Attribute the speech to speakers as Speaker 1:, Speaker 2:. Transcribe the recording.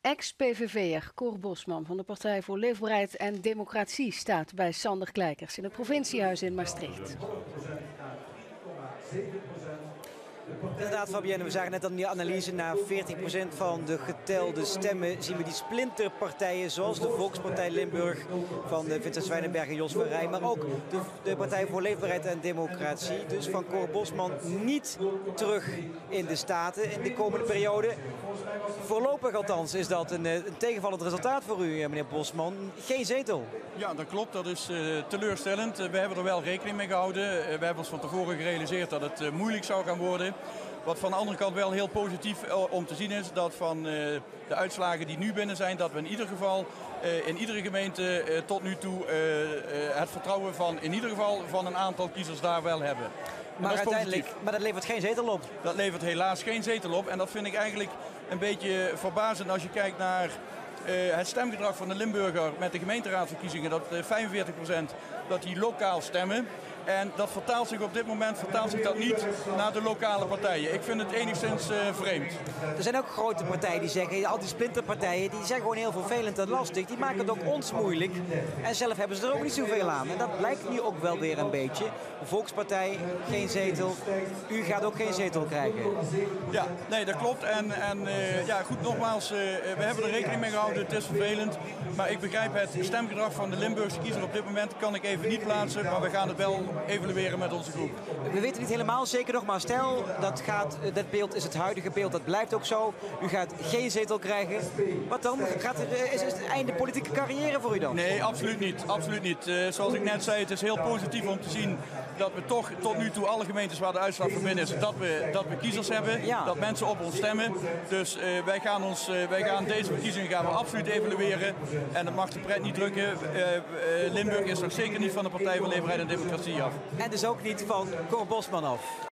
Speaker 1: Ex-PVV'er Cor Bosman van de Partij voor Leefbaarheid en Democratie staat bij Sander Kleikers in het provinciehuis in Maastricht.
Speaker 2: Inderdaad, Fabienne, we zagen net aan die analyse. Na 40% van de getelde stemmen zien we die splinterpartijen zoals de Volkspartij Limburg van Vincent Zwijnenberg en Jos van Rij. Maar ook de Partij voor Leefbaarheid en Democratie. Dus van Cor Bosman niet terug in de Staten in de komende periode. Voorlopig althans is dat een tegenvallend resultaat voor u, meneer Bosman. Geen zetel.
Speaker 3: Ja, dat klopt. Dat is teleurstellend. We hebben er wel rekening mee gehouden. We hebben ons van tevoren gerealiseerd dat het moeilijk zou gaan worden. Wat van de andere kant wel heel positief om te zien is, dat van de uitslagen die nu binnen zijn, dat we in ieder geval in iedere gemeente tot nu toe het vertrouwen van in ieder geval van een aantal kiezers daar wel hebben.
Speaker 2: Maar dat levert geen zetel op.
Speaker 3: Dat levert helaas geen zetel op. En dat vind ik eigenlijk een beetje verbazend als je kijkt naar het stemgedrag van de Limburger met de gemeenteraadsverkiezingen. Dat 45% dat die lokaal stemmen. En dat vertaalt zich op dit moment niet naar de lokale partijen. Ik vind het enigszins vreemd.
Speaker 2: Er zijn ook grote partijen die zeggen, al die splinterpartijen, die zijn gewoon heel vervelend en lastig. Die maken het ook ons moeilijk. En zelf hebben ze er ook niet zoveel aan. En dat blijkt nu ook wel weer een beetje. De Volkspartij, geen zetel. U gaat ook geen zetel krijgen.
Speaker 3: Ja, nee, dat klopt. En ja, goed, nogmaals, we hebben er rekening mee gehouden. Het is vervelend. Maar ik begrijp het stemgedrag van de Limburgse kiezer op dit moment kan ik even niet plaatsen. Maar we gaan het wel evalueren met onze groep.
Speaker 2: We weten niet helemaal zeker nog, maar stel dat beeld is het huidige beeld, dat blijft ook zo. U gaat geen zetel krijgen. Wat dan? Is het einde politieke carrière voor u dan?
Speaker 3: Nee, absoluut niet. Absoluut niet. Zoals ik net zei, het is heel positief om te zien dat we toch tot nu toe alle gemeentes waar de uitslag voor binnen is, dat we kiezers hebben,
Speaker 2: ja.
Speaker 3: Dat mensen op ons stemmen. Dus wij gaan deze verkiezingen gaan we absoluut evalueren. En dat mag de pret niet drukken. Limburg is nog zeker niet van de Partij voor Leefbaarheid en Democratie af.
Speaker 2: En dus ook niet van Cor Bosman af.